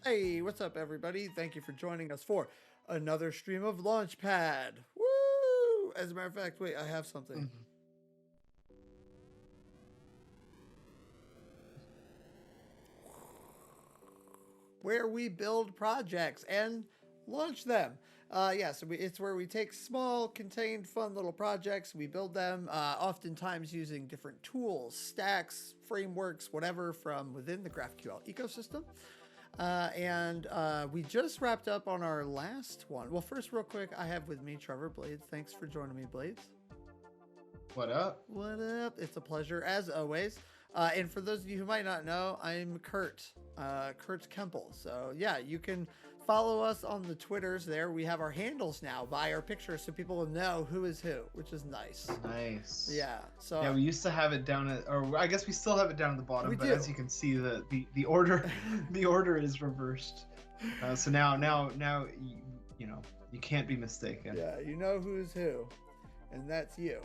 Hey, what's up, everybody? Thank you for joining us for another stream of Launchpad. Woo! As a matter of fact, wait, I have something. Where we build projects and launch them. It's where we take small, contained, fun little projects, we build them, oftentimes using different tools, stacks, frameworks, whatever from within the GraphQL ecosystem. We just wrapped up on our last one. Well, first, real quick, I have with me Trevor Blades. Thanks for joining me, Blades. What up? What up? It's a pleasure, as always. And for those of you who might not know, I'm Kurt, Kurt Kemple. So, yeah, you can follow us on the Twitters there. We have our handles now by our pictures so people will know who is who, which is nice. Nice. Yeah. So yeah, we used to have it down at, or I guess we still have it down at the bottom, but do. as you can see, the order the order is reversed. So now you can't be mistaken. Yeah, you know who's who, and that's you.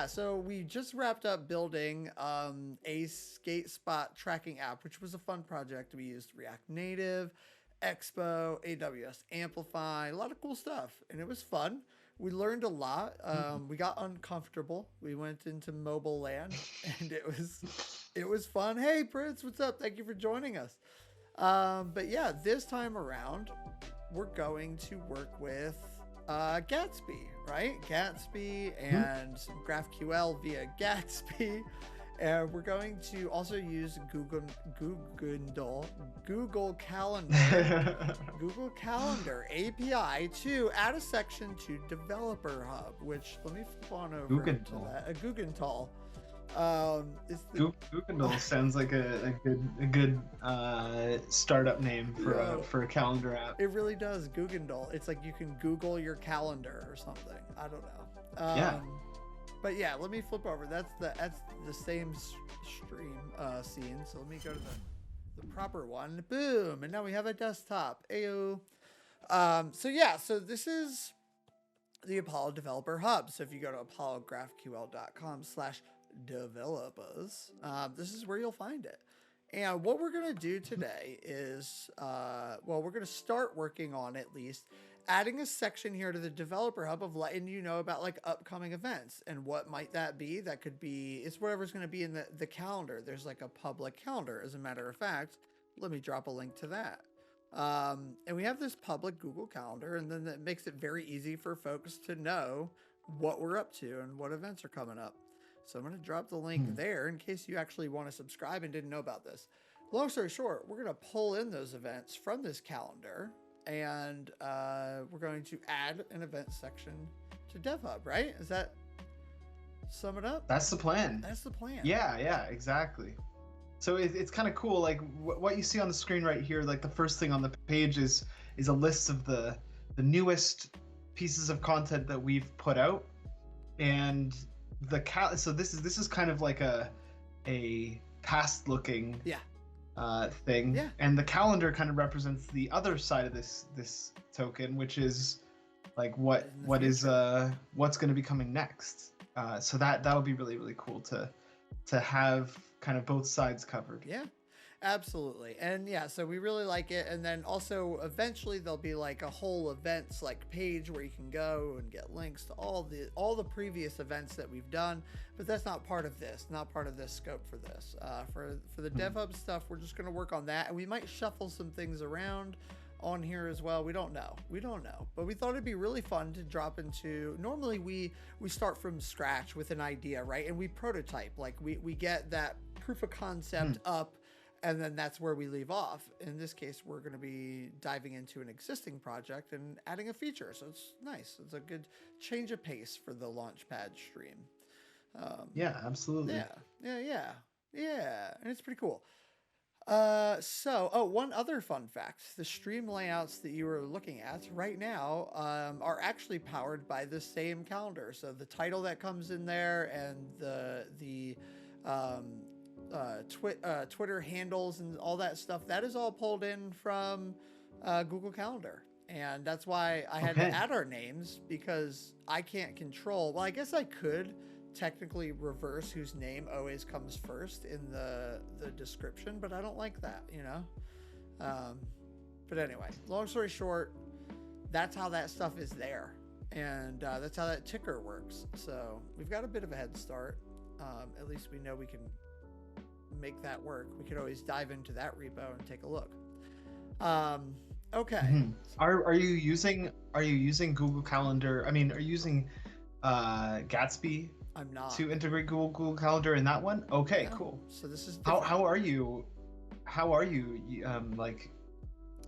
So we just wrapped up building a skate spot tracking app, which was a fun project. We used React Native, Expo, AWS Amplify, a lot of cool stuff, and it was fun. We learned a lot. We got uncomfortable. We went into mobile land, and it was fun. Hey, Prince, what's up? Thank you for joining us. This time around, we're going to work with Gatsby, right? Gatsby and some GraphQL via Gatsby. And we're going to also use Google Calendar, Google Calendar API to add a section to Developer Hub, which let me flip on over to that. A Guggental. Google sounds like a good startup name for a calendar app. It really does. Guggental. It's like you can Google your calendar or something. I don't know. But yeah, let me flip over. That's the same stream scene. So let me go to the proper one. Boom, and now we have a desktop. Ayo. So this is the Apollo Developer Hub. So if you go to apollographql.com/developers, this is where you'll find it. And what we're going to do today is, we're going to start working on at least adding a section here to the Developer Hub of letting you know about like upcoming events. And what might that be? That could be, it's whatever's going to be in the calendar. There's like a public calendar, as a matter of fact. Let me drop a link to that. And we have this public Google Calendar, and then that makes it very easy for folks to know what we're up to and what events are coming up. So I'm going to drop the link there in case you actually want to subscribe and didn't know about this. Long story short, we're going to pull in those events from this calendar, and we're going to add an event section to DevHub, right? Is that sum it up? That's the plan. That's the plan. Yeah, exactly. So it's kind of cool. Like what you see on the screen right here, like the first thing on the page is a list of the newest pieces of content that we've put out, and so this is kind of like a past looking thing. Yeah. And the calendar kind of represents the other side of this token, which is like what's going to be coming next. So that'll be really, really cool to have kind of both sides covered. Yeah, absolutely. And yeah, so we really like it. And then also eventually there'll be like a whole events like page where you can go and get links to all the previous events that we've done. But that's not part of this, scope for this. For the DevHub stuff, we're just going to work on that, and we might shuffle some things around on here as well. We don't know, but we thought it'd be really fun to drop into. Normally we start from scratch with an idea, right? And we prototype, like we get that proof of concept up, and then that's where we leave off. In this case, we're going to be diving into an existing project and adding a feature, so it's nice. It's a good change of pace for the Launchpad stream. Yeah, absolutely. Yeah, and it's pretty cool. One other fun fact: the stream layouts that you were looking at right now are actually powered by the same calendar. So the title that comes in there and the Twitter handles and all that stuff, that is all pulled in from Google Calendar. And that's why I had to add our names, because I can't control. Well, I guess I could technically reverse whose name always comes first in the description, but I don't like that, you know. But anyway, long story short, that's how that stuff is there, and that's how that ticker works. So we've got a bit of a head start. At least we know we can make that work. We could always dive into that repo and take a look. Okay. Mm-hmm. Are you using Google Calendar? I mean, are you using Gatsby? I'm not. To integrate Google Calendar in that one? Okay, yeah. Cool. So this is how are you like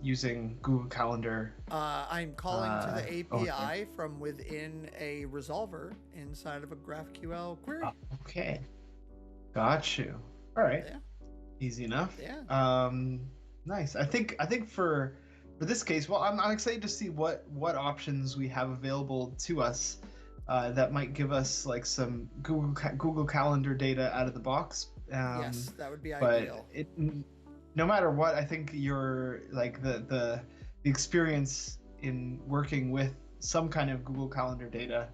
using Google Calendar? I'm calling to the API from within a resolver inside of a GraphQL query. Okay. Got you. All right. Yeah. Easy enough. Yeah. Nice. I think for this case, well, I'm excited to see what options we have available to us that might give us like some Google Calendar data out of the box. Yes, that would be ideal. But no matter what, I think your like the experience in working with some kind of Google Calendar data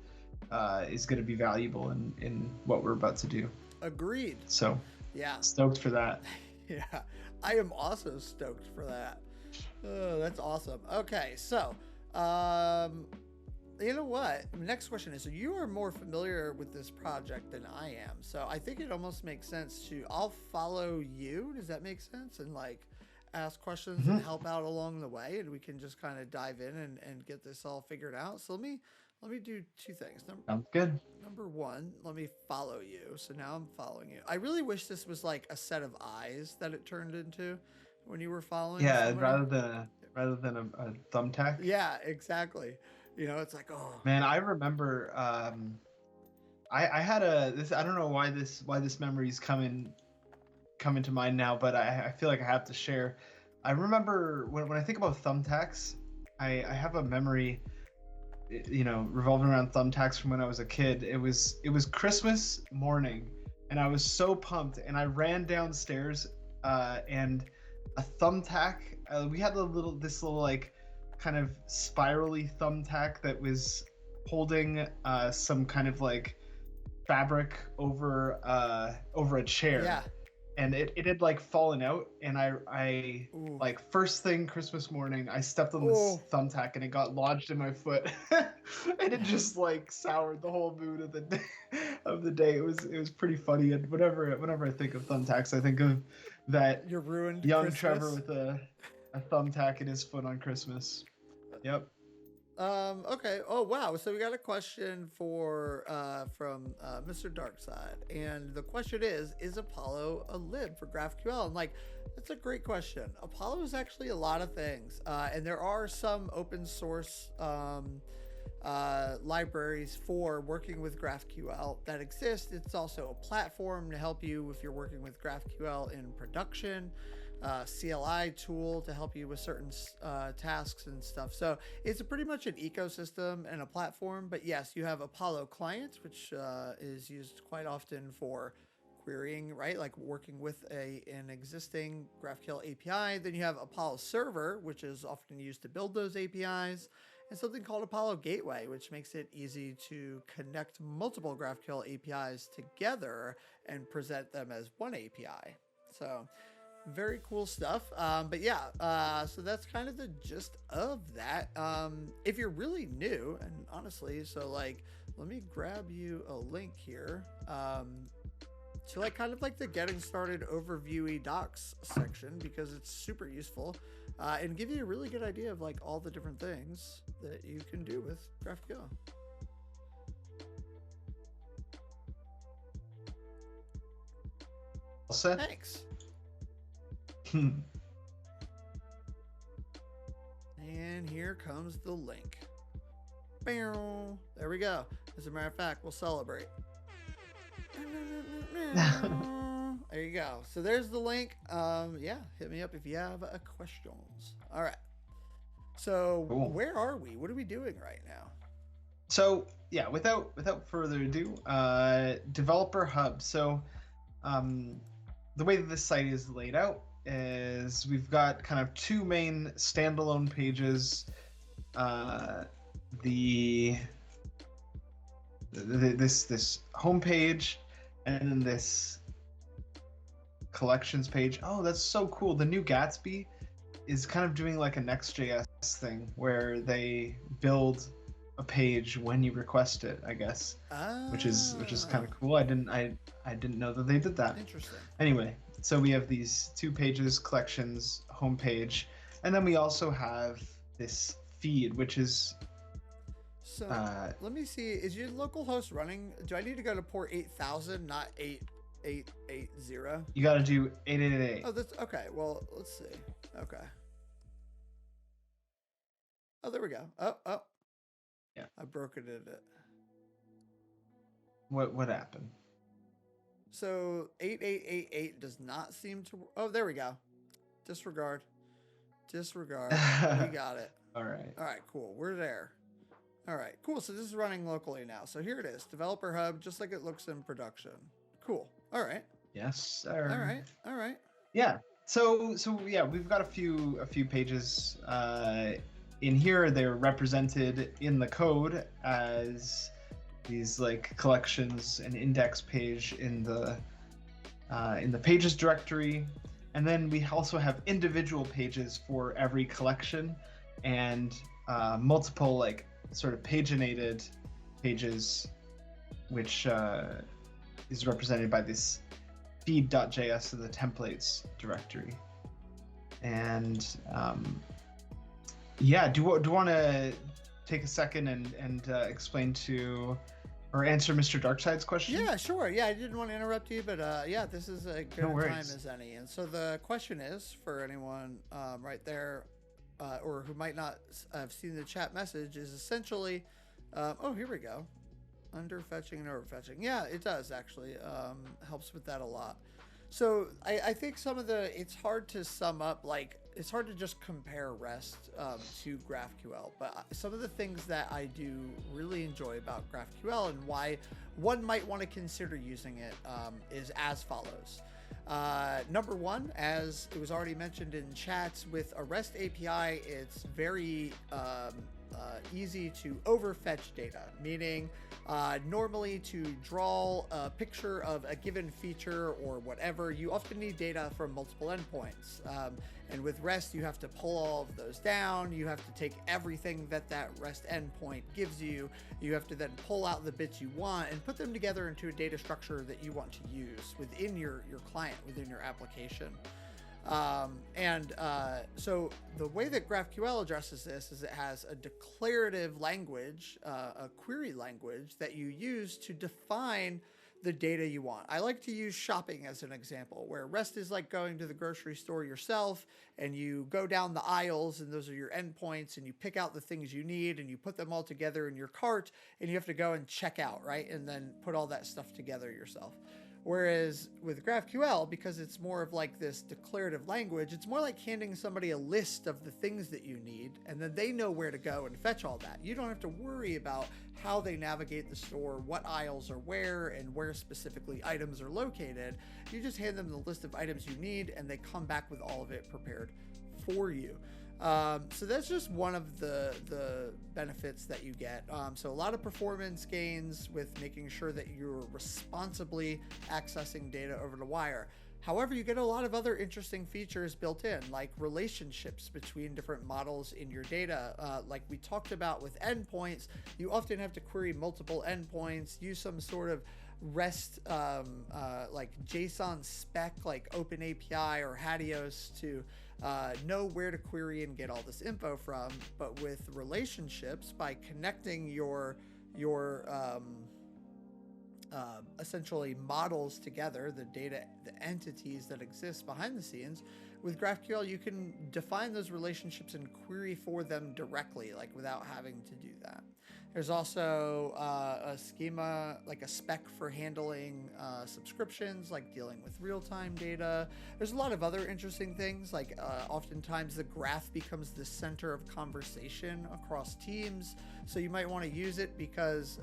is going to be valuable in what we're about to do. Agreed. So yeah, stoked for that. Yeah, I am also stoked for that. Oh, that's awesome. Okay, so you know what? Next question is, so you are more familiar with this project than I am. So I think it almost makes sense I'll follow you. Does that make sense? And like ask questions and help out along the way, and we can just kind of dive in and get this all figured out. So let me do two things. Sounds good. Number one, let me follow you. So now I'm following you. I really wish this was like a set of eyes that it turned into when you were following. Yeah, rather than a thumbtack. Yeah, exactly. You know, it's like, oh man, I remember I had this, I don't know why this memory's coming to mind now, but I feel like I have to share. I remember when I think about thumbtacks, I have a memory, you know, revolving around thumbtacks from when I was a kid. It was Christmas morning, and I was so pumped, and I ran downstairs and a thumbtack, we had this little like kind of spirally thumbtack that was holding some kind of like fabric over a chair. Yeah. And it had like fallen out, and I like first thing Christmas morning, I stepped on this thumbtack and it got lodged in my foot, and it just like soured the whole mood of the day. It was pretty funny, and whenever I think of thumbtacks, I think of that You're ruined young Christmas. Trevor with a thumbtack in his foot on Christmas. Yep. Okay. Oh wow. So we got a question from Mr. Darkside, and the question is Apollo a lib for GraphQL? And like, that's a great question. Apollo is actually a lot of things, and there are some open source libraries for working with GraphQL that exist. It's also a platform to help you if you're working with GraphQL in production. CLI tool to help you with certain tasks and stuff. So it's pretty much an ecosystem and a platform. But yes, you have Apollo client, which is used quite often for querying, right? Like working with an existing GraphQL API. Then you have Apollo server, which is often used to build those APIs, and something called Apollo Gateway, which makes it easy to connect multiple GraphQL APIs together and present them as one API. So very cool stuff. But yeah, so that's kind of the gist of that. If you're really new, and honestly, so like, let me grab you a link here. To like kind of like the getting started overviewy docs section, because it's super useful and give you a really good idea of like all the different things that you can do with GraphQL. All set. Thanks. And here comes the link. There we go. As a matter of fact, we'll celebrate. There you go. So there's the link. Yeah, hit me up if you have questions. All right. So cool. Where are we? What are we doing right now? So yeah, without further ado, Developer Hub. So the way that this site is laid out is we've got kind of two main standalone pages. The this home page, and then this collections page. Oh, that's so cool. The new Gatsby is kind of doing like a Next.js thing where they build a page when you request it, I guess. Which is kind of cool. I didn't know that they did that. Interesting. Anyway, so we have these 2 pages, collections, homepage, and then we also have this feed, which is so let me see. Is your local host running? Do I need to go to port 8000, not 8880? You got to do 8888. Oh, that's okay. Well, let's see. Okay. Oh, there we go. Oh. Yeah. I broke it in it. What happened? So 8888 does not seem to. Oh, there we go. Disregard. We got it. All right. All right, cool. We're there. All right, cool. So this is running locally now. So here it is, Developer Hub, just like it looks in production. Cool. All right. Yes, sir. All right. Yeah. So yeah, we've got a few pages in here. They're represented in the code as these like collections and index page in the pages directory, and then we also have individual pages for every collection and multiple like sort of paginated pages, which is represented by this feed.js in the templates directory. And yeah, do you want to take a second and explain to or answer Mr. Darkside's question? Yeah, sure. Yeah, I didn't want to interrupt you, but yeah, this is a good time as any. And so the question is for anyone right there or who might not have seen the chat message is essentially, oh, here we go. Underfetching and overfetching. Yeah, it does actually. Helps with that a lot. So I think it's hard to sum up, like, it's hard to just compare REST to GraphQL, but some of the things that I do really enjoy about GraphQL and why one might want to consider using it is as follows. Number one, as it was already mentioned in chats, with a REST API, it's very easy to overfetch data, meaning normally to draw a picture of a given feature or whatever, you often need data from multiple endpoints. And with REST, you have to pull all of those down. You have to take everything that REST endpoint gives you. You have to then pull out the bits you want and put them together into a data structure that you want to use within your client, within your application. So the way that GraphQL addresses this is it has a declarative language, a query language that you use to define the data you want. I like to use shopping as an example, where REST is like going to the grocery store yourself and you go down the aisles and those are your endpoints and you pick out the things you need and you put them all together in your cart and you have to go and check out, right? And then put all that stuff together yourself. Whereas with GraphQL, because it's more of like this declarative language, it's more like handing somebody a list of the things that you need, and then they know where to go and fetch all that. You don't have to worry about how they navigate the store, what aisles are where, and where specifically items are located. You just hand them the list of items you need, and they come back with all of it prepared for you. So that's just one of the benefits that you get. So a lot of performance gains with making sure that you're responsibly accessing data over the wire. However, you get a lot of other interesting features built in, like relationships between different models in your data. Like we talked about with endpoints, you often have to query multiple endpoints, use some sort of REST like JSON spec like OpenAPI or Hadios to know where to query and get all this info from. But with relationships, by connecting your essentially models together, the data, the entities that exist behind the scenes, with GraphQL, you can define those relationships and query for them directly, like without having to do that. There's also a schema, like a spec for handling subscriptions, like dealing with real-time data. There's a lot of other interesting things, like oftentimes the graph becomes the center of conversation across teams. So you might want to use it because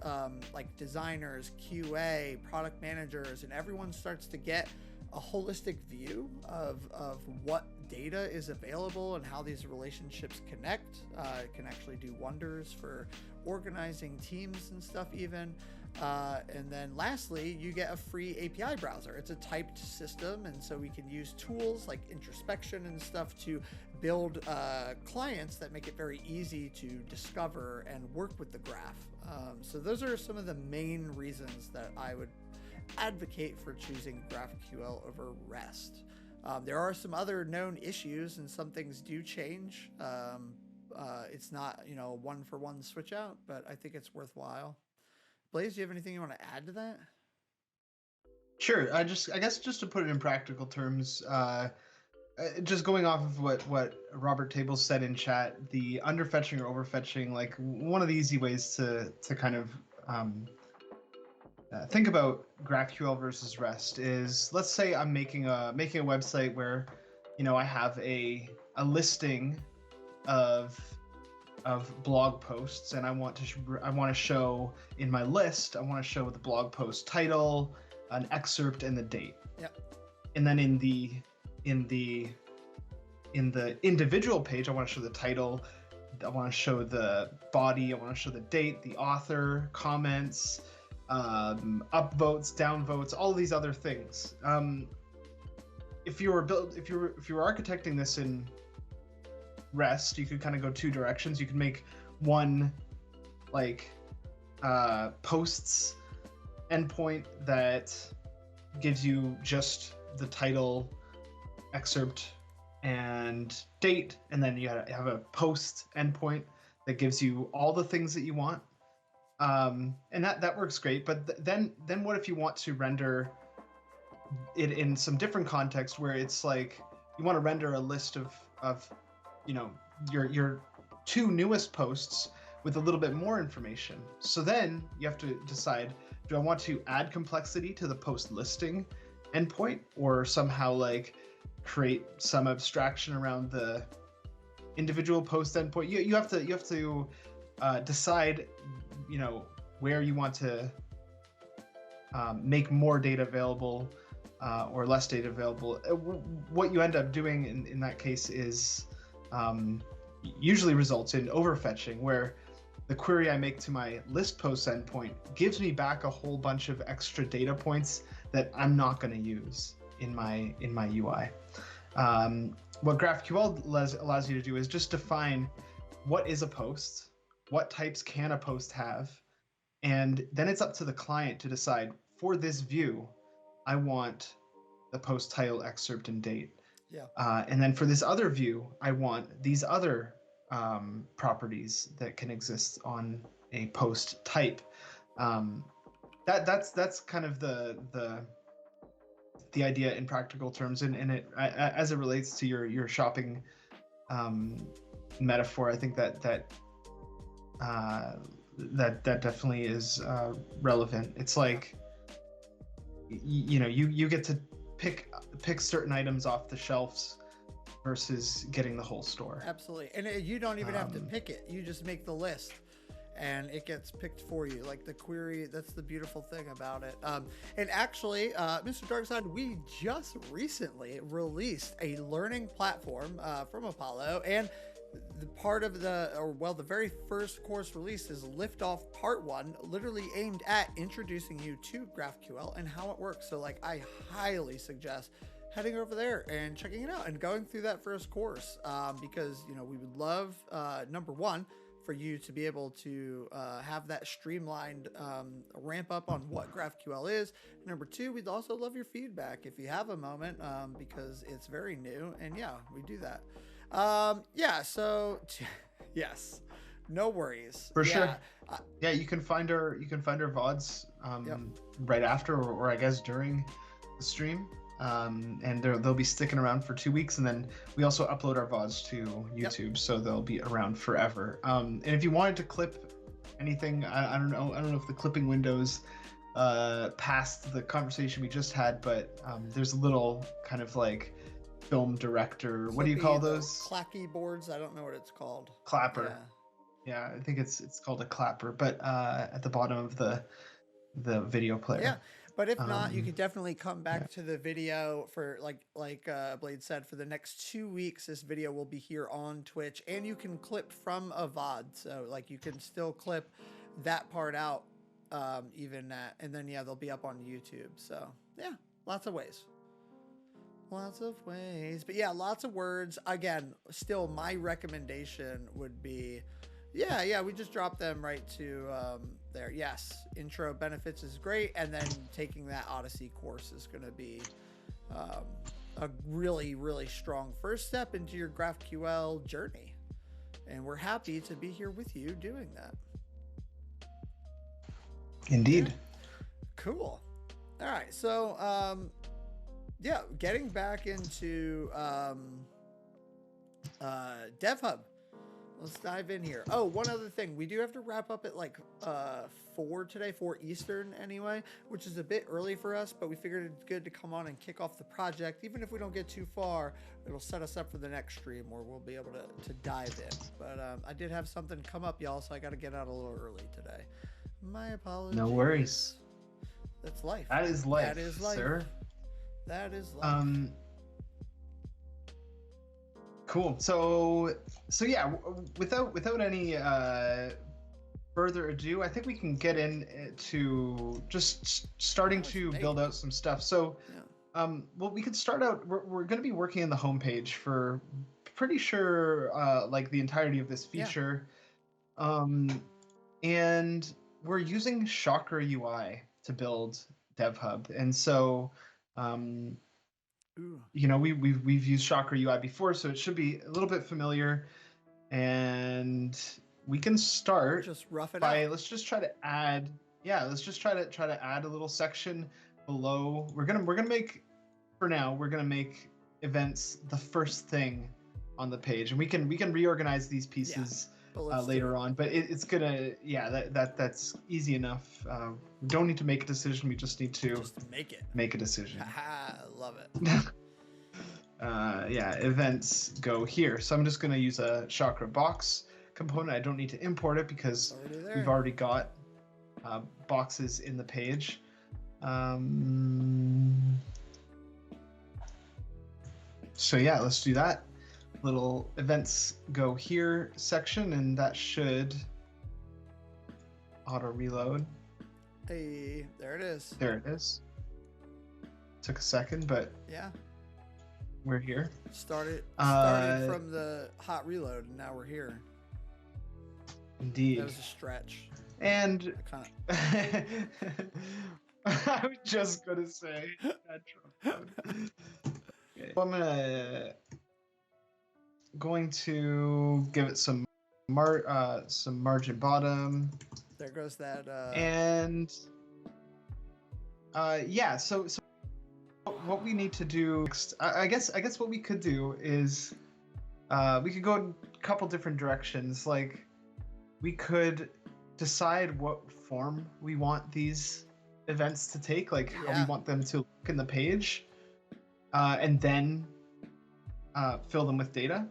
like designers, QA, product managers, and everyone starts to get a holistic view of what data is available and how these relationships connect. It can actually do wonders for organizing teams and stuff even. And then lastly, you get a free API browser. It's a typed system, and so we can use tools like introspection and stuff to build clients that make it very easy to discover and work with the graph. So those are some of the main reasons that I would advocate for choosing GraphQL over REST. There are some other known issues, and some things do change. It's not, one for one switch out, but I think it's worthwhile. Blaze, do you have anything you want to add to that? Sure. I guess just to put it in practical terms, just going off of what Robert Tables said in chat, the underfetching or overfetching, like one of the easy ways to kind of think about GraphQL versus REST is, let's say I'm making a website where, I have a listing of blog posts, and I want to show in my list, I want to show the blog post title, an excerpt, and the date. Yep. And then in the individual page, I want to show the title, I want to show the body, I want to show the date, the author, comments, upvotes, downvotes, all of these other things. If you were architecting this in REST, you could kind of go two directions. You can make one like posts endpoint that gives you just the title, excerpt, and date, and then you have a post endpoint that gives you all the things that you want, and that works great. But then what if you want to render it in some different context, where it's like you want to render a list of your two newest posts with a little bit more information? So then you have to decide, do I want to add complexity to the post listing endpoint, or somehow like create some abstraction around the individual post endpoint? You have to decide where you want to make more data available or less data available. What you end up doing in that case is usually results in overfetching, where the query I make to my list post endpoint gives me back a whole bunch of extra data points that I'm not going to use in my UI. What GraphQL allows you to do is just define what is a post, what types can a post have, and then it's up to the client to decide, for this view, I want the post title, excerpt, and date. Yeah. And then for this other view, I want these other properties that can exist on a post type. That's kind of the idea in practical terms, and it as it relates to your shopping metaphor. I think that definitely is relevant. It's like you get to pick certain items off the shelves versus getting the whole store. Absolutely. And you don't even have to pick it. You just make the list and it gets picked for you. Like the query, that's the beautiful thing about it. And actually, Mr. Darkside, we just recently released a learning platform from Apollo, and the part of the very first course release is Liftoff Part 1, literally aimed at introducing you to GraphQL and how it works. So like, I highly suggest heading over there and checking it out and going through that first course, because we would love, number one, for you to be able to have that streamlined ramp up on what GraphQL is. Number two, we'd also love your feedback if you have a moment, because it's very new, and yeah, we do that. Yes, no worries. For sure. Yeah, you can find our VODs right after, or I guess during the stream. And they'll be sticking around for 2 weeks, and then we also upload our VODs to YouTube, so they'll be around forever. And if you wanted to clip anything, I don't know if the clipping windows past the conversation we just had, but there's a little kind of like film director, what do you call those? Clacky boards? I don't know what it's called. Clapper. Yeah, I think it's called a clapper, but at the bottom of the video player. Yeah. But if not, you can definitely come back to the video for like Blade said, for the next 2 weeks. This video will be here on Twitch, and you can clip from a VOD. So like, you can still clip that part out even at, and then yeah, they'll be up on YouTube. So yeah, lots of ways. Lots of ways. But yeah, lots of words. Again, still my recommendation would be, yeah, we just drop them right to there. Yes, intro benefits is great. And then taking that Odyssey course is going to be a really, really strong first step into your GraphQL journey. And we're happy to be here with you doing that. Indeed. Yeah. Cool. All right. So, yeah, getting back into DevHub. Let's dive in here. Oh, one other thing. We do have to wrap up at like 4 today, 4 Eastern anyway, which is a bit early for us, but we figured it's good to come on and kick off the project. Even if we don't get too far, it'll set us up for the next stream where we'll be able to dive in. But I did have something come up, y'all, so I got to get out a little early today. My apologies. No worries. That's life. That is life, that is life, sir. That is life. Cool. So yeah, without any further ado, I think we can get into just starting to build out some stuff. So, well, we could start out. We're going to be working in the homepage for pretty sure like the entirety of this feature, and we're using ChakraUI to build DevHub, and so. You know, we've used ChakraUI before, so it should be a little bit familiar. And we can start just rough it by out. let's just try to add. Yeah, let's just try to add a little section below. We're gonna make, for now, we're gonna make events the first thing on the page, and we can reorganize these pieces later on. But it's gonna that's easy enough. We don't need to make a decision. We just need to make a decision. I love it. Yeah, events go here. So I'm just going to use a Chakra box component. I don't need to import it because we've already got boxes in the page. So yeah, let's do that. Little events go here section, and that should auto reload. Hey, there it is. There it is. Took a second, but yeah, we're here. Started from the hot reload, and now we're here. Indeed. That was a stretch. And I was just gonna say. Okay. So I'm going to give it some margin bottom. There goes that. And yeah, so what we need to do next, I guess what we could do is we could go in a couple different directions. Like we could decide what form we want these events to take, like how we want them to look in the page, and then fill them with data.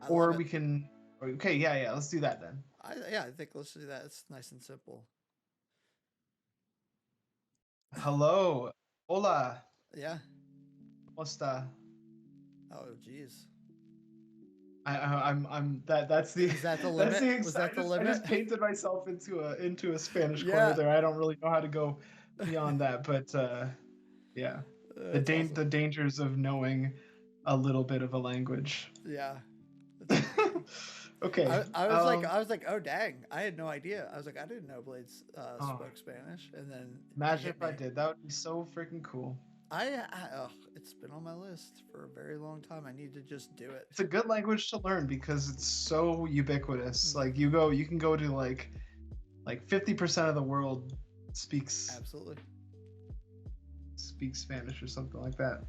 Or we can. Okay, yeah, let's do that then. I think let's do that. It's nice and simple. Hello, hola. Yeah. ¿Cómo está? Oh, jeez. I'm that's the. Is that the limit? Was that the limit? I just painted myself into a Spanish corner there. I don't really know how to go beyond that, but yeah, the dangers of knowing a little bit of a language. Yeah. Okay. I was like, oh dang, I had no idea. I was like, I didn't know Blades spoke Spanish, and then imagine if I did. That would be so freaking cool. It's been on my list for a very long time. I need to just do it. It's a good language to learn because it's so ubiquitous. Like you can go to like 50% of the world speaks Spanish or something like that.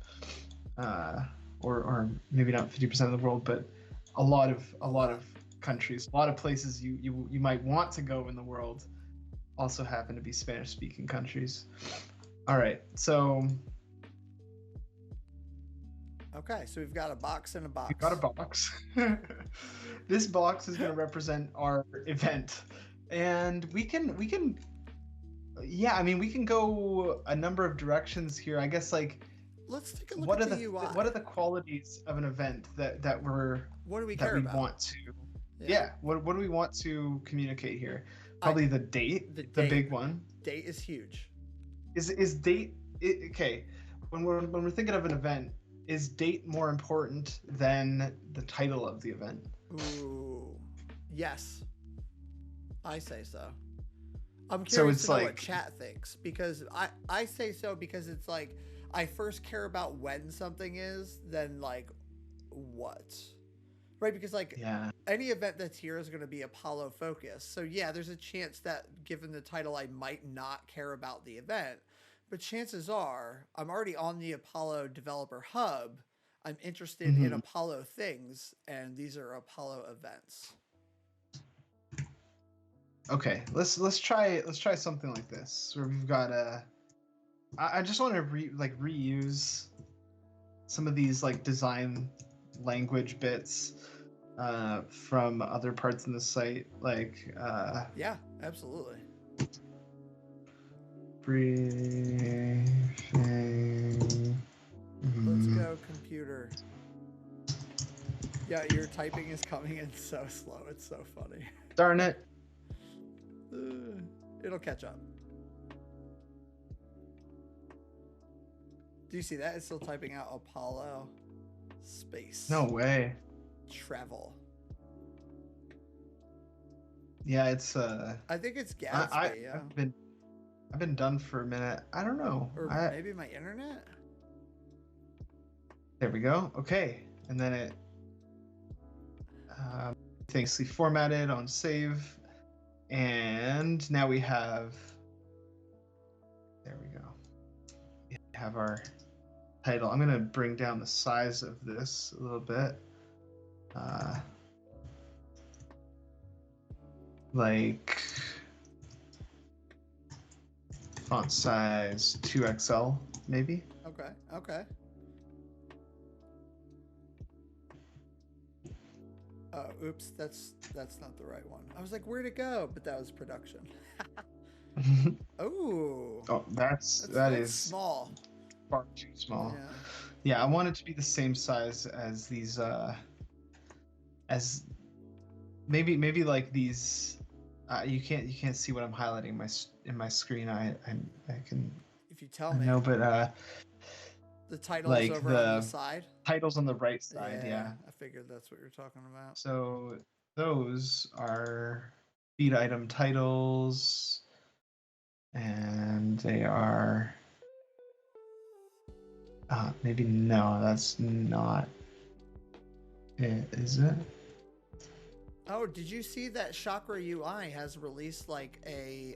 Or maybe not 50% of the world, but a lot of countries, a lot of places you might want to go in the world also happen to be Spanish speaking countries. All right, so okay, so we've got a box and a box. We've got a box. This box is going to represent our event, and we can yeah, I mean we can go a number of directions here. I guess like let's take a look at the UI. What are the qualities of an event that we want to what do we want to communicate here? Probably the date, the big one. Date is huge. Is date okay? When we're thinking of an event, is date more important than the title of the event? Ooh, yes, I say so. I'm So curious it's to know like- what chat thinks, because I say so because it's like I first care about when something is, then like what, right? Because like Yeah. any event that's here is going to be Apollo focused. So yeah, there's a chance that given the title, I might not care about the event, but chances are I'm already on the Apollo developer hub. I'm interested in Mhm. Apollo things, and these are Apollo events. Okay, let's try something like this where we've got I just want to reuse some of these like design language bits from other parts in the site, like Yeah, absolutely. briefing. Let's go, computer. Yeah, your typing is coming in so slow. It's so funny. Darn it. It'll catch up. Do you see that? It's still typing out Apollo space. No way. Travel. Yeah, it's I think it's Gatsby, yeah. I've been done for a minute. I don't know. Or maybe my internet? There we go. Okay. And then it things formatted on save. And now we have, there we go. We have our title. I'm going to bring down the size of this a little bit. Like font size 2XL maybe. Okay, okay. Oh, oops, that's not the right one. I was like, where'd it go? But that was production. Oh. Oh, that is small. far too small. Yeah. Yeah, I want it to be the same size as these as maybe like these you can't see what I'm highlighting in my screen. I can If you tell me. no, but the title like is over on the side. titles on the right side, yeah. I figured that's what you're talking about. So those are feed item titles, and they are maybe no, that's not it, is it? Oh, did you see that ChakraUI has released like a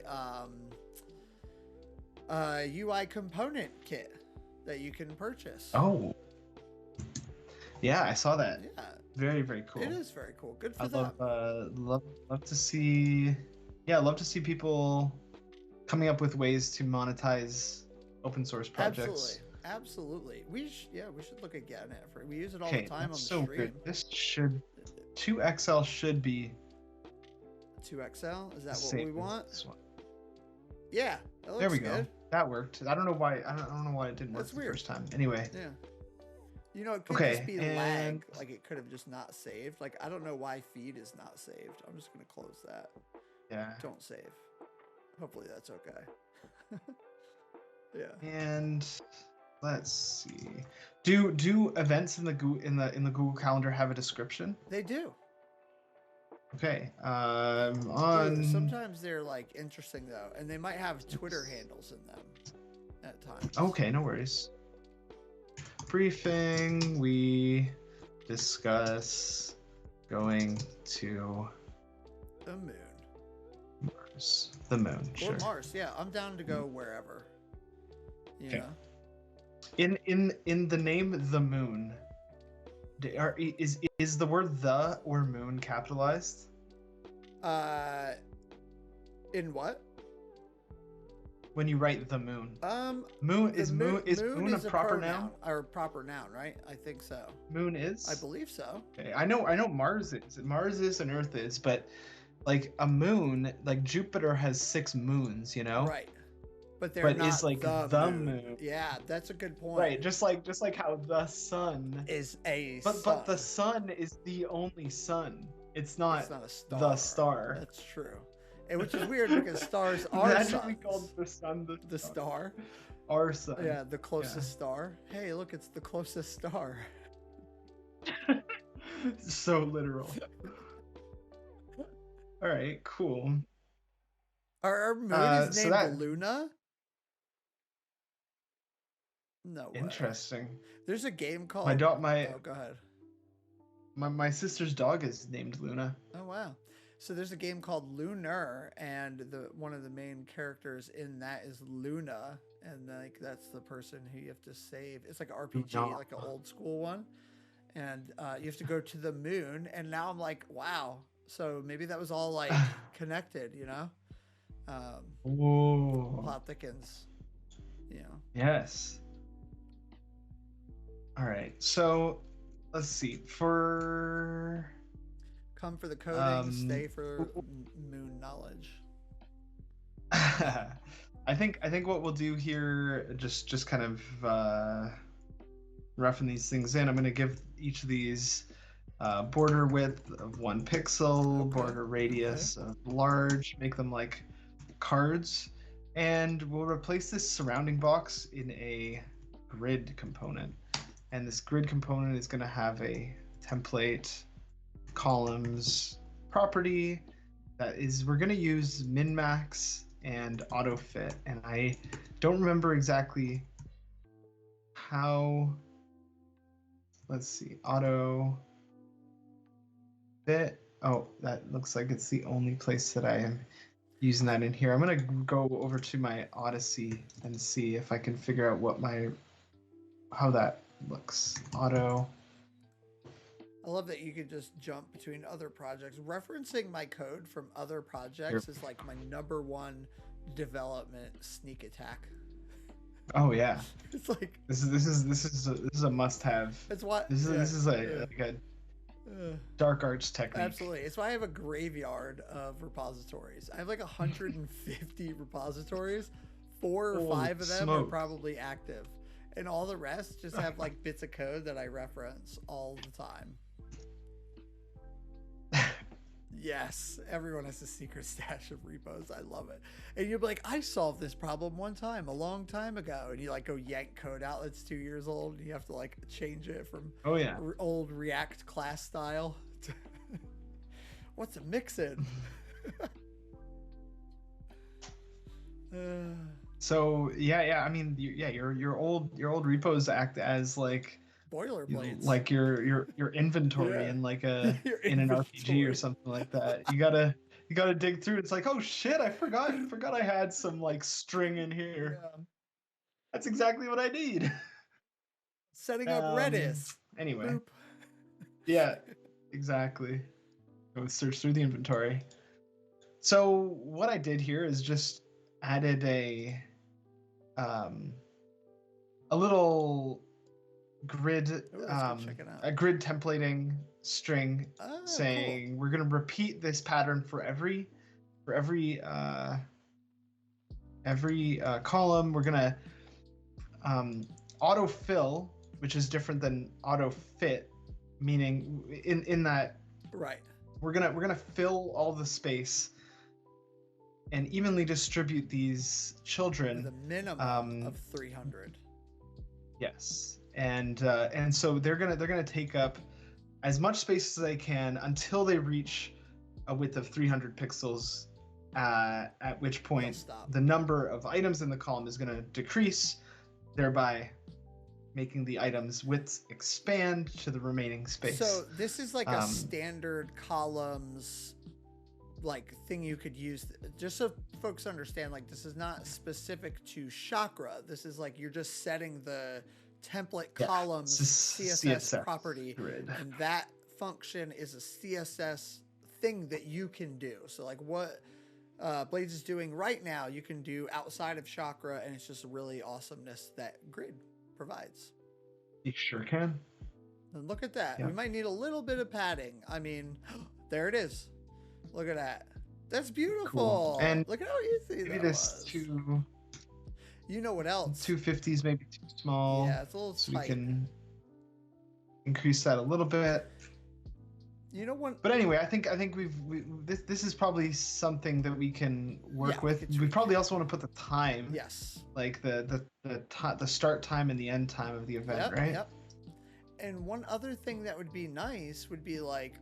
UI component kit that you can purchase? Oh, yeah, I saw that. Yeah, Very, very cool. it is very cool. Good for I them. love to see, yeah, love to see people coming up with ways to monetize open source projects. Absolutely. We should look again at it. We use it all Okay, the time on the that's so stream. good. This should 2XL should be 2XL? Is that what same we as want? this one. Yeah, that looks There we good. go. That worked. I don't know why. I don't know why it didn't work That's the weird. first time. Anyway. Yeah. You know, it could Okay, just be and- lag. Like it could have just not saved. Like I don't know why feed is not saved. I'm just gonna close that. Yeah. Don't save. Hopefully that's okay. Yeah. And let's see. Do events in the Google Calendar have a description? They do. Okay. Ooh, sometimes they're like interesting though, and they might have Twitter handles in them at times. Okay, no worries. Briefing. We discuss going to The moon. Mars. The moon. Sure. Or Mars, yeah. I'm down to go wherever. You Okay. know? In the name the moon, is the word the or moon capitalized? In what? When you write the moon. Moon Is moon a proper noun? Or proper noun, right? I think so. Moon is? I believe so. Okay. I know Mars is. Mars is and Earth is, but like a moon, like Jupiter has 6 moons, you know? Right. But they're not is like the moon. Yeah, that's a good point. Right, just like how the sun Is a but sun. but the sun is the only sun. It's not a star. the star. That's true. And which is weird because stars are Imagine suns. we called the sun The star. Our sun. Yeah, the closest star. Hey, look, it's the closest star. So literal. All right, cool. Our moon is so named that- Luna? No way. Interesting. There's a game called... My Oh, go ahead. my sister's dog is named Luna. Oh, wow. So there's a game called Lunar, and one of the main characters in that is Luna, and like that's the person who you have to save. It's like an RPG, like an old school one, and you have to go to the moon. And now I'm like, wow. So maybe that was all like connected, you know? Ooh. Plot thickens, you know. Yes. All right. So let's see. Come for the coding, stay for moon knowledge. I think what we'll do here, just kind of roughing these things in. I'm going to give each of these border width of 1 pixel, border radius of large, make them like cards, and we'll replace this surrounding box in a grid component. And this grid component is going to have a template columns property that is, we're going to use min-max and auto fit, and I don't remember exactly how. Let's see, auto fit. Oh, that looks like it's the only place that I am using that in here. I'm going to go over to my Odyssey and see if I can figure out how that looks. Auto. I love that you could just jump between other projects. Referencing my code from other projects is like my #1 development sneak attack. Oh yeah, It's like this is a must-have. It's what This is like a dark arts technique. Absolutely. It's why I have a graveyard of repositories. I have like 150 repositories. 4 or 5 of them are probably active, and all the rest just have like bits of code that I reference all the time. Yes, everyone has a secret stash of repos. I love it. And you'll be like, I solved this problem one time, a long time ago. And you like go yank code out that's 2 years old. And you have to like change it from old React class style to what's a mix-in? So yeah. I mean, your old repos act as like boilerplates, like your inventory in like in an RPG or something like that. You gotta dig through. It's like, oh shit, I forgot I had some like string in here. Yeah. That's exactly what I need. Setting up Redis. Anyway. Boop. Yeah, exactly. Go search through the inventory. So what I did here is just added a little grid a grid templating string saying we're going to repeat this pattern for every column. We're going to autofill, which is different than auto fit, meaning in that we're going to fill all the space and evenly distribute these children with a minimum of 300. Yes. And so they're gonna take up as much space as they can until they reach a width of 300 pixels, at which point the number of items in the column is going to decrease, thereby making the items widths expand to the remaining space. So this is like a standard columns like thing you could use, just so folks understand, like this is not specific to Chakra. This is like you're just setting the template columns CSS property grid. And that function is a CSS thing that you can do. So like what Blades is doing right now, you can do outside of Chakra, and it's just really awesomeness that grid provides. You sure can. And look at that. We might need a little bit of padding. I mean, there it is. Look at that. That's beautiful. Cool. And look at how easy that was. You know what else? 250 is maybe too small. Yeah, it's a little so tight. We can increase that a little bit. You know what? But anyway, I think this is probably something that we can work with. We probably also want to put the time. Yes. Like the start time and the end time of the event, right? Yep. And one other thing that would be nice would be like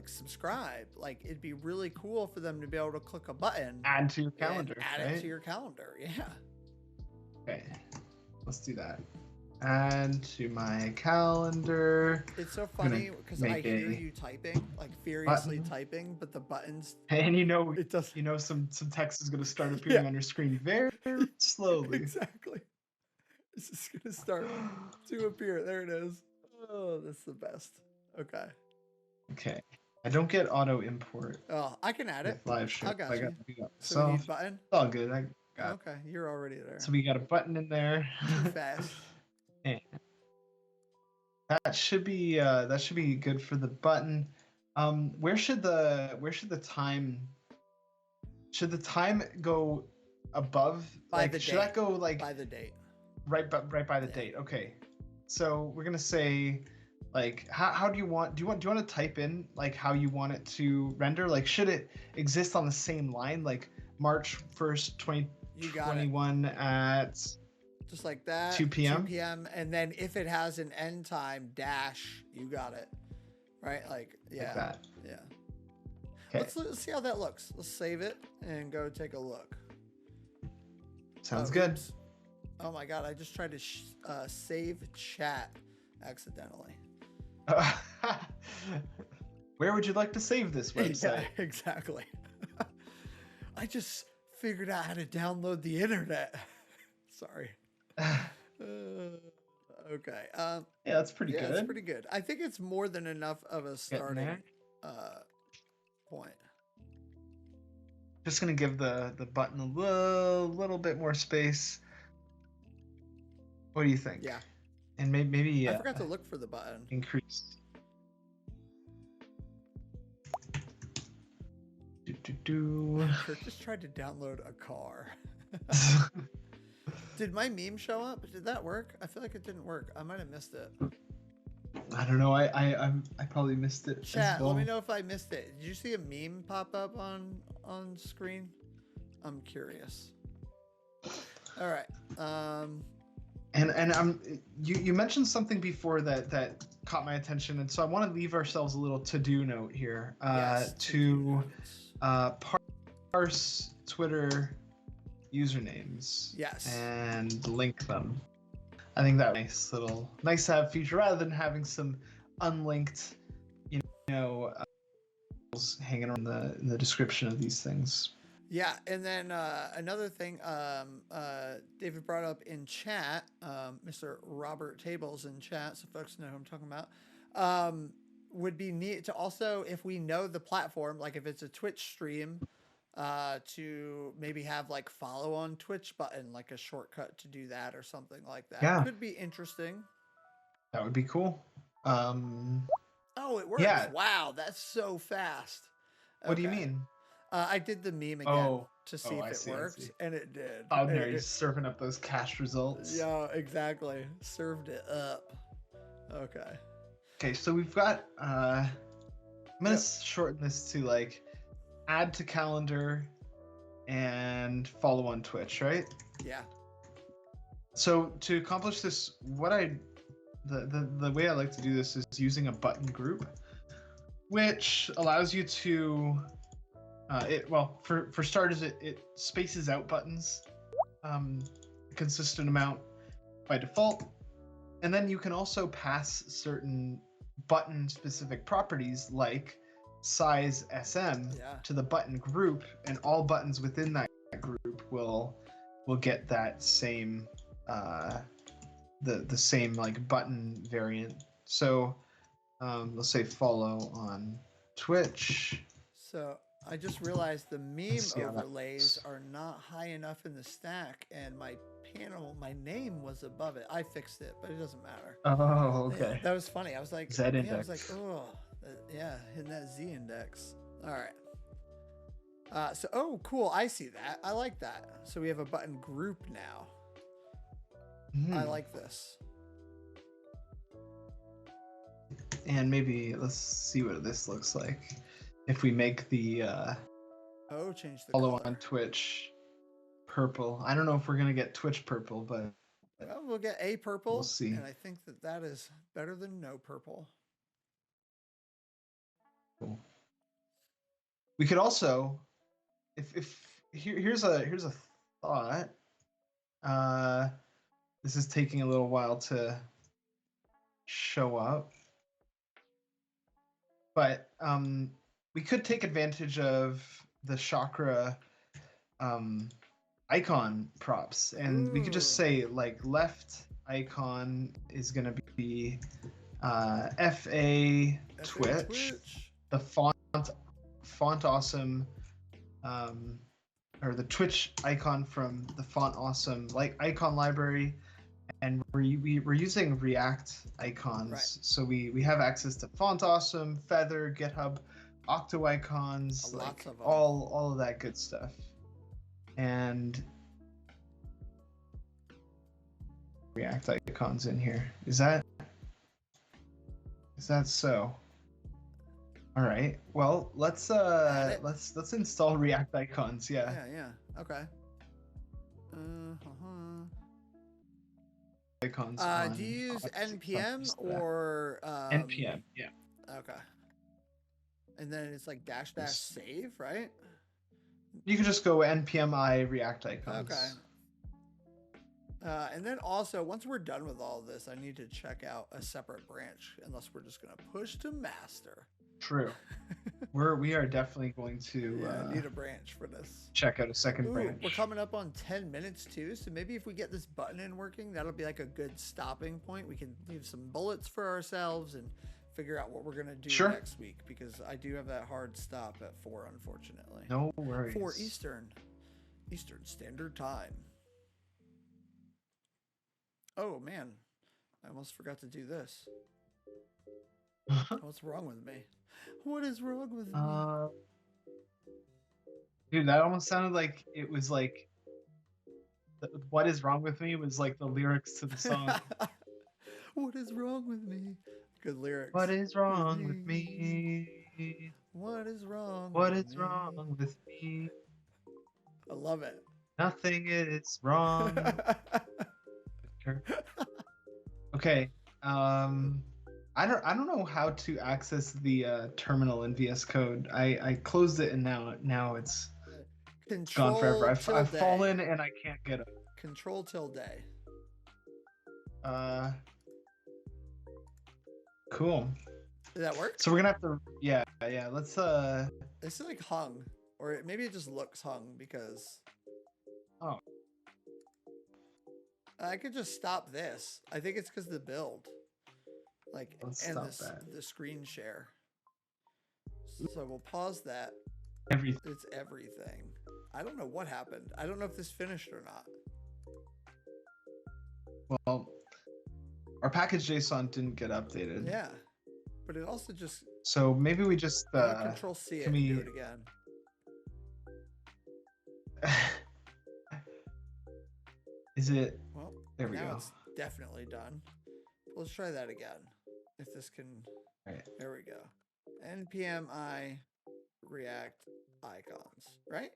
subscribe. Like it'd be really cool for them to be able to click a button, add to your calendar, add right? it to your calendar. Yeah. Okay, let's do that. Add to my calendar. It's so funny because I hear you typing, like furiously typing, but the buttons. And it does. Some text is going to start appearing on your screen very slowly. Exactly. It's just going to start to appear. There it is. Oh, that's the best. Okay. Okay. I don't get auto import. Oh, I can add it. Live show. I got you. So we need a button. It's all good. I got. Okay, you're already there. So we got a button in there. Too fast. And that should be good for the button. Where should the time go above? By the should date. that go like by the date? Right by the date. Okay. So we're gonna say like how do you want to type in like how you want it to render? Like should it exist on the same line like March 1st, 2021 at just like that 2 p.m. 2 p.m. and then if it has an end time dash, you got it. Right? Like like that. Yeah. Okay. Let's see how that looks. Let's save it and go take a look. Sounds good. Oops. Oh my god, I just tried to save chat accidentally. Where would you like to save this website? Yeah, exactly. I just figured out how to download the internet. Sorry. Okay. Yeah, that's pretty good. That's pretty good. I think it's more than enough of a starting point. Just gonna give the button a little bit more space. What do you think? Yeah. And maybe I forgot to look for the button. Increase. Kurt just tried to download a car. Did my meme show up? Did that work? I feel like it didn't work. I might have missed it. I don't know. I probably missed it. Chat, let me know if I missed it. Did you see a meme pop up on screen? I'm curious. All right. And you mentioned something before that caught my attention, and so I want to leave ourselves a little to-do note here. Yes, to parse Twitter usernames. Yes. And link them. I think that nice to have feature rather than having some unlinked, hanging on in the description of these things. Yeah, and then another thing David brought up in chat, Mr. Robert Tables in chat, so folks know who I'm talking about, would be neat to also, if we know the platform, like if it's a Twitch stream, to maybe have like follow on Twitch button, like a shortcut to do that or something like that. Yeah. Could be interesting. That would be cool. Oh, it works. Yeah. Wow, that's so fast. What do you mean? I did the meme again to see if it worked, and it did. Oh, there he's serving up those cache results. Yeah, exactly. Served it up. Okay. Okay, so we've got. I'm gonna shorten this to like, add to calendar, and follow on Twitch, right? Yeah. So to accomplish this, the way I like to do this is using a button group, which allows you to. For starters, it spaces out buttons a consistent amount by default, and then you can also pass certain button-specific properties like size SM to the button group, and all buttons within that group will get that same the same like button variant. So let's say follow on Twitch. So I just realized the meme overlays are not high enough in the stack, and my name was above it. I fixed it, but it doesn't matter. Oh, okay. That was funny. I was like, Z index. I was like, oh, hitting that Z index. All right. Oh, cool. I see that. I like that. So we have a button group now. I like this. And maybe let's see what this looks like if we make the change the follow color. on Twitch purple. I don't know if we're gonna get Twitch purple, but Well, we'll get a purple, we'll see. and I think that is better than no purple. Cool. We could also, if here's a thought. This is taking a little while to show up, but we could take advantage of the Chakra icon props, and we could just say like left icon is gonna be FA Twitch, the font awesome, or the Twitch icon from the font awesome like icon library, and we're using React icons, right. So we have access to font awesome, feather, GitHub, Octo icons, like all of that good stuff. And React icons in here. Is that so? All right. Well, let's install React icons. Yeah. Yeah. Okay. Icons. Do you use npm or npm? Yeah. Okay. And then it's like -- save, right? You can just go npm I React icons. Okay. And then also, once we're done with all of this, I need to check out a separate branch, unless we're just going to push to master. True. we are definitely going to need a branch for this. Check out a second branch. We're coming up on 10 minutes too, so maybe if we get this button in working, that'll be like a good stopping point. We can leave some bullets for ourselves and figure out what we're going to do next week, because I do have that hard stop at 4, unfortunately. No worries. 4 Eastern Standard Time. Oh man, I almost forgot to do this. What's wrong with me? What is wrong with me? Dude, that almost sounded like it was like what is wrong with me was like the lyrics to the song. What is wrong with me? Good lyrics. What is wrong with me? What is wrong? What is wrong with me? I love it. Nothing is wrong. Okay. I don't know how to access the terminal in VS Code. I closed it and now it's gone forever. I've fallen and I can't get it. Control tilde. Cool. Did that work? So we're gonna have to yeah. Let's This is like hung, or maybe it just looks hung because. Oh. I could just stop this. I think it's because of the build. Like, and the screen share. So we'll pause that. Everything. It's everything. I don't know what happened. I don't know if this finished or not. Well, our package JSON didn't get updated. Yeah. But it also just... So maybe we just... Control C it and do it again. Is it... Well, there we go. It's definitely done. Let's try that again. If this can... Right. There we go. npm I React icons, right?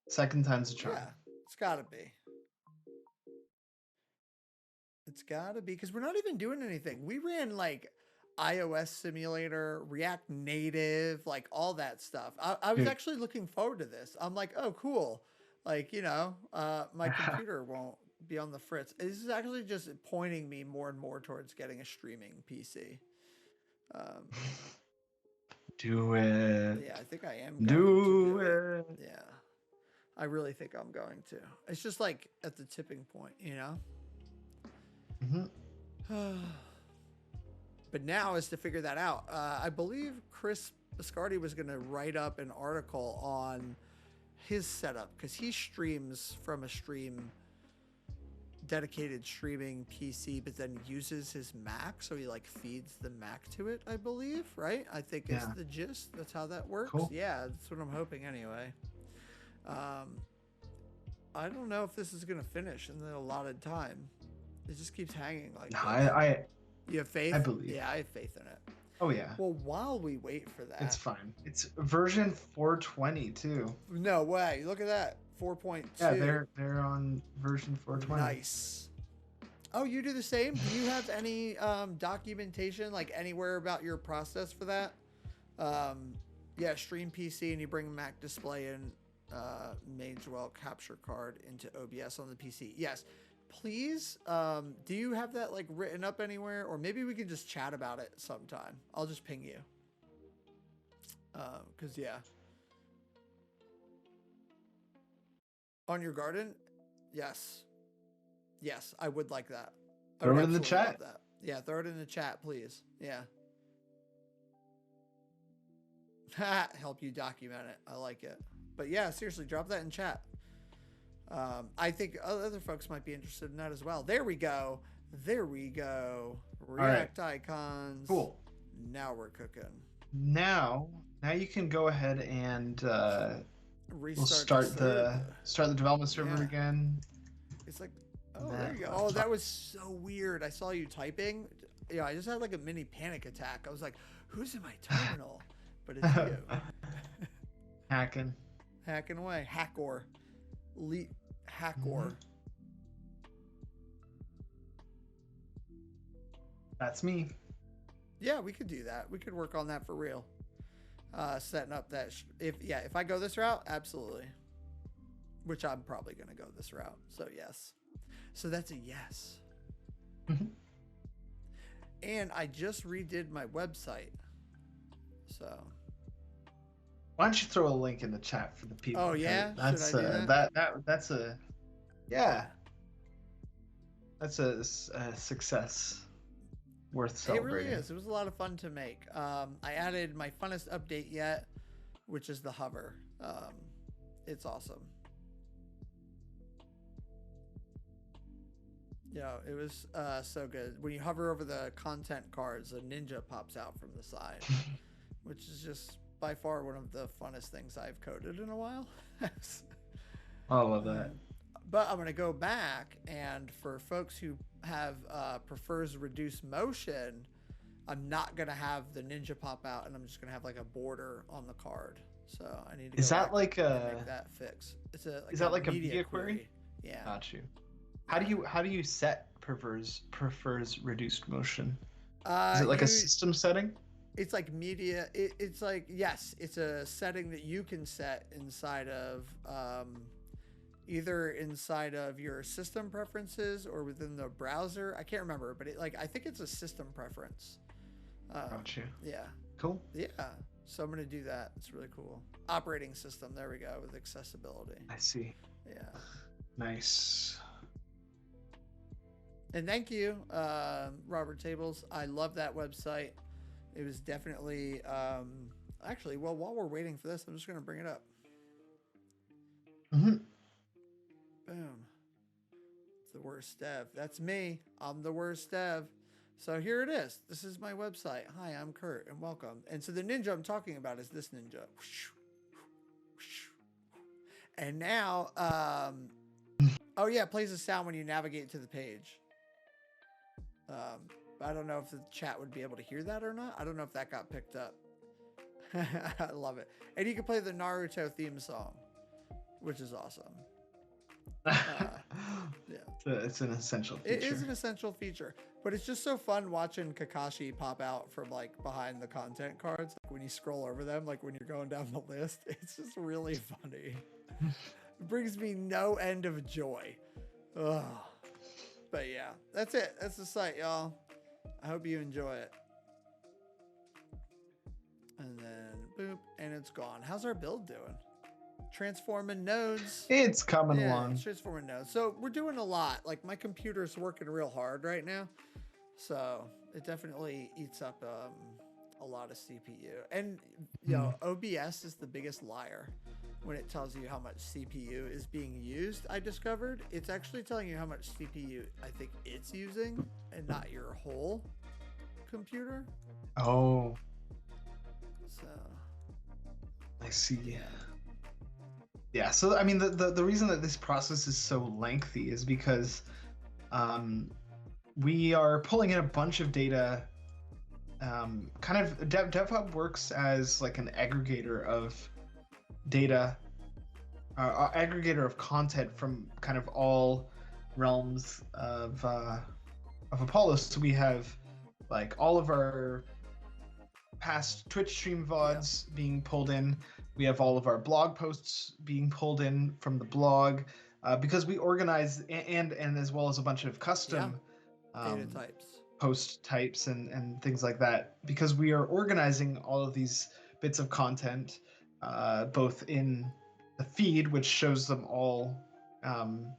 Second time's a charm. Yeah, it's gotta be. It's gotta be, because we're not even doing anything. We ran like iOS simulator, React Native, like all that stuff. I was actually looking forward to this. I'm like, oh, cool. Like, you know, my computer won't be on the fritz. This is actually just pointing me more and more towards getting a streaming PC. Do it. Yeah, I think I am. Do it. Yeah, I really think I'm going to. It's just like at the tipping point, you know? Mm-hmm. But now is to figure that out. I believe Chris Biscardi was going to write up an article on his setup, because he streams from a dedicated streaming PC, but then uses his Mac, so he like feeds the Mac to it, I believe, right? I think is the gist. That's how that works. Cool. Yeah, that's what I'm hoping anyway. I don't know if this is gonna finish in the allotted time. It just keeps hanging like I You have faith? I believe. Yeah, I have faith in it. Oh yeah. Well, while we wait for that, It's fine. It's version 420 too. no way. Look at that. 4.2. Yeah, they're on version 420. Nice. Oh, you do the same? Do you have any documentation, like anywhere about your process for that? Yeah, stream PC and you bring Mac display and Magewell capture card into OBS on the PC. Yes. Please, do you have that like written up anywhere? Or maybe we can just chat about it sometime. I'll just ping you. Because, yeah. On your garden? Yes. Yes, I would like that. Throw it in the chat. That. Yeah, throw it in the chat, please. Yeah. Help you document it. I like it. But yeah, seriously, drop that in chat. I think other folks might be interested in that as well. There we go. There we go. React icons. Cool. Now we're cooking. Now you can go ahead and we'll start the development server again. It's like, oh, there you go. Oh, that was so weird. I saw you typing. Yeah, I just had like a mini panic attack. I was like, who's in my terminal? But it's you. Hacking away. Hackor. Hackor. Mm-hmm. That's me. Yeah, we could do that. We could work on that for real. Setting up that if I go this route, absolutely. Which I'm probably gonna go this route. So yes. So that's a yes. Mm-hmm. And I just redid my website. So why don't you throw a link in the chat for the people? Oh yeah, that's should I do that? That's a yeah. That's a success worth celebrating. It really is. It was a lot of fun to make. I added my funnest update yet, which is the hover. It's awesome. Yeah, it was so good. When you hover over the content cards, a ninja pops out from the side, which is just by far one of the funnest things I've coded in a while. I love that. But I'm going to go back, and for folks who have prefers reduced motion, I'm not going to have the ninja pop out, and I'm just going to have like a border on the card. So I need to is that like make that fix. It's a is that like a media query? Yeah. Got you. How do you set prefers reduced motion? Is it like a system setting? It's like media. It's like, yes, it's a setting that you can set inside of either inside of your system preferences or within the browser. I can't remember, but I think it's a system preference. Got you. Yeah. Cool. Yeah. So I'm going to do that. It's really cool. Operating system. There we go, with accessibility. I see. Yeah. Nice. And thank you, Robert Tables. I love that website. It was definitely, actually, well, while we're waiting for this, I'm just going to bring it up. Mm-hmm. Boom. It's the worst dev. That's me. I'm the worst dev. So here it is. This is my website. Hi, I'm Kurt, and welcome. And so the ninja I'm talking about is this ninja. And now, oh yeah, it plays a sound when you navigate to the page. I don't know if the chat would be able to hear that or not. I don't know if that got picked up. I love it. And you can play the Naruto theme song, which is awesome. Yeah. It's an essential feature. It is an essential feature, but it's just so fun watching Kakashi pop out from like behind the content cards. Like when you scroll over them, like when you're going down the list, it's just really funny. It brings me no end of joy. Ugh. But yeah, that's it. That's the site, y'all. I hope you enjoy it. And then boop, and it's gone. How's our build doing? Transforming nodes. It's coming along. Transforming nodes. So we're doing a lot. Like my computer's working real hard right now. So it definitely eats up a lot of CPU. And you know, OBS is the biggest liar when it tells you how much CPU is being used. I discovered it's actually telling you how much CPU I think it's using and not your whole computer. Oh. So I see. Yeah, so I mean the reason that this process is so lengthy is because we are pulling in a bunch of data. Kind of DevHub works as like an aggregator of data, aggregator of content from kind of all realms of Apollo. So we have like all of our past Twitch stream VODs being pulled in. We have all of our blog posts being pulled in from the blog, because we organize and as well as a bunch of custom data types, post types and things like that, because we are organizing all of these bits of content, both in the feed, which shows them all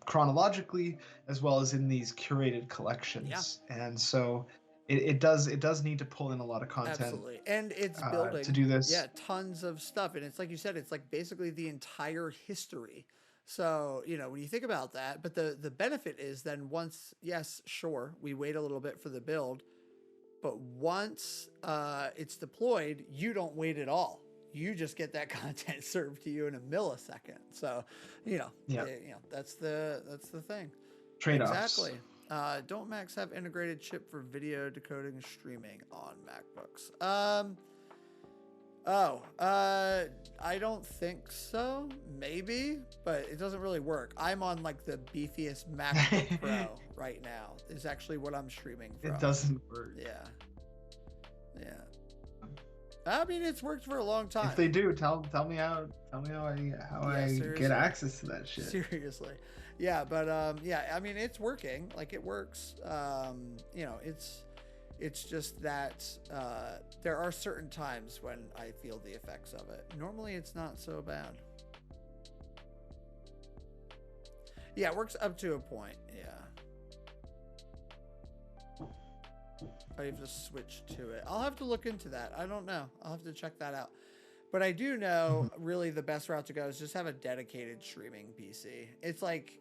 chronologically, as well as in these curated collections. And so it does need to pull in a lot of content. Absolutely. And it's building to do this. Yeah, tons of stuff. And it's like you said, it's like basically the entire history. So, you know, when you think about that, but the benefit is then once, yes, sure, we wait a little bit for the build, but once it's deployed, you don't wait at all. You just get that content served to you in a millisecond. So, you know, that's the thing. Trade-offs. Exactly. Don't Macs have integrated chip for video decoding and streaming on MacBooks? I don't think so. Maybe, but it doesn't really work. I'm on like the beefiest MacBook Pro right now. Is actually what I'm streaming from. It doesn't work. Yeah. I mean, it's worked for a long time. If they do, tell me how I get access to that shit. Seriously. Yeah, but I mean, it's working. Like, it works. You know, it's just that there are certain times when I feel the effects of it. Normally, it's not so bad. Yeah, it works up to a point. Yeah. I have to switch to it. I'll have to look into that. I don't know. I'll have to check that out. But I do know really the best route to go is just have a dedicated streaming PC. It's like,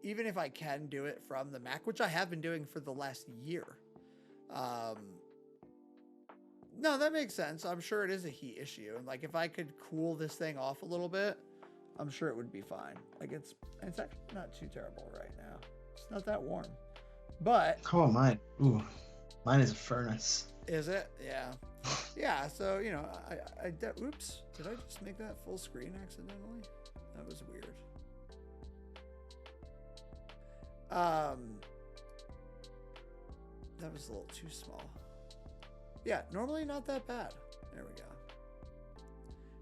even if I can do it from the Mac, which I have been doing for the last year. No, that makes sense. I'm sure it is a heat issue. And like, if I could cool this thing off a little bit, I'm sure it would be fine. Like, it's actually not too terrible right now. It's not that warm. But... Oh, mine. Ooh. Mine is a furnace. Is it? Yeah. Yeah, so, you know, oops. Did I just make that full screen accidentally? That was weird. That was a little too small. Yeah, normally not that bad. There we go.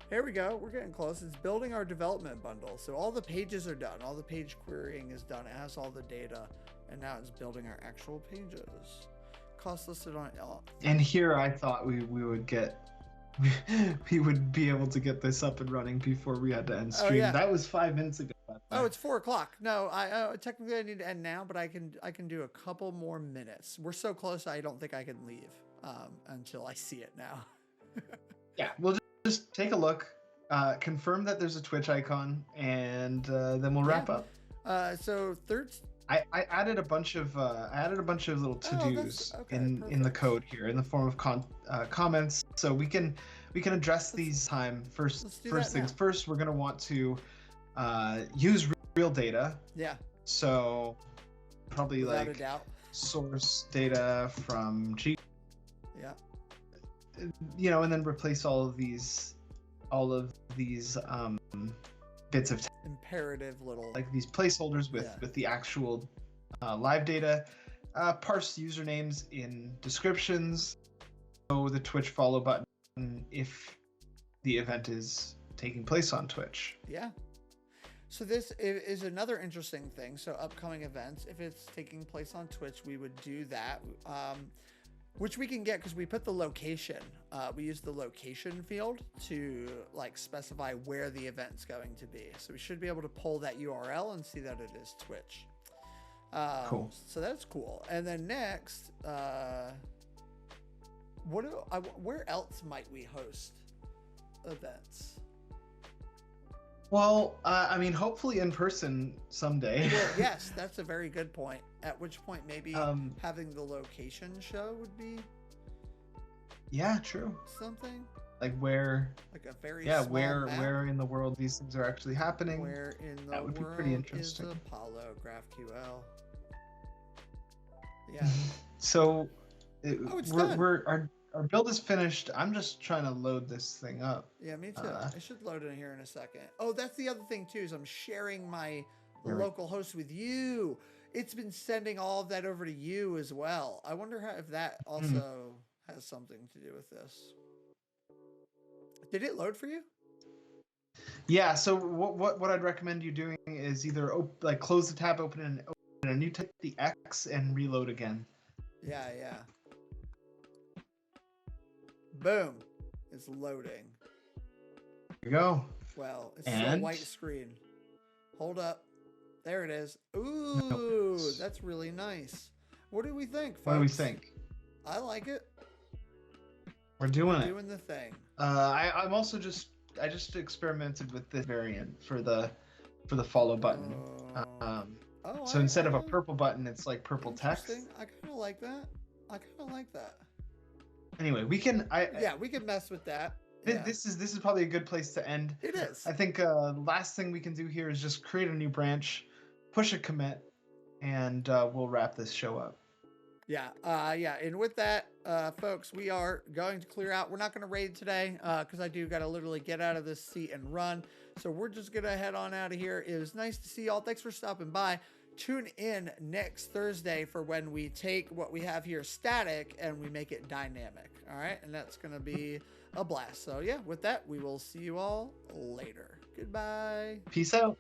Here we go. We're getting close. It's building our development bundle. So all the pages are done. All the page querying is done. It has all the data. And now it's building our actual pages. Cost listed on and here I thought we would get we would be able to get this up and running before we had to end stream. That was 5 minutes ago. Oh, it's 4 o'clock. No, I technically I need to end now, but I can do a couple more minutes. We're so close. I don't think I can leave until I see it now. Yeah, we'll just take a look, confirm that there's a Twitch icon, and then we'll wrap up. So I added a bunch of little to-dos in the code here in the form of comments, so we can address these first things first. We're gonna want to use real data. Yeah. So probably without like a doubt. Source data from G. Yeah. You know, and then replace all of these bits of imperative little like these placeholders with the actual live data, parse usernames in descriptions, so the Twitch follow button if the event is taking place on Twitch. Yeah. So this is another interesting thing. So upcoming events, if it's taking place on Twitch, we would do that, which we can get because we put the location. We use the location field to like specify where the event's going to be. So we should be able to pull that URL and see that it is Twitch. Cool. So that's cool. And then next, where else might we host events? Well, I mean, hopefully in person someday. Well, yes, that's a very good point. At which point maybe having the location show would be... Yeah, true. Something? Like where... Like a very small map? Where in the world these things are actually happening. Where in the that would world be pretty interesting. is Apollo GraphQL? Yeah. So Oh, it's done. our build is finished. I'm just trying to load this thing up. Yeah, me too. I should load in here in a second. Oh, that's the other thing too, is I'm sharing my local host with you. It's been sending all of that over to you as well. I wonder if that also has something to do with this. Did it load for you? Yeah. So what I'd recommend you doing is either like close the tab, open a new tab, the X, and reload again. Yeah, yeah. Boom. It's loading. There you go. Well, it's still a white screen. Hold up. There it is. Ooh, that's really nice. What do we think, folks? What do we think? I like it. We're doing it. Doing the thing. I'm also I just experimented with this variant for the follow button. So instead of a purple button, it's like purple text. I kind of like that. Anyway, we can. We can mess with that. This is probably a good place to end. It is. I think last thing we can do here is just create a new branch, push a commit, and we'll wrap this show up. Yeah. And with that, folks, we are going to clear out. We're not going to raid today because I do got to literally get out of this seat and run. So we're just going to head on out of here. It was nice to see y'all. Thanks for stopping by. Tune in next Thursday for when we take what we have here static and we make it dynamic. All right. And that's going to be a blast. So yeah, with that, we will see you all later. Goodbye. Peace out.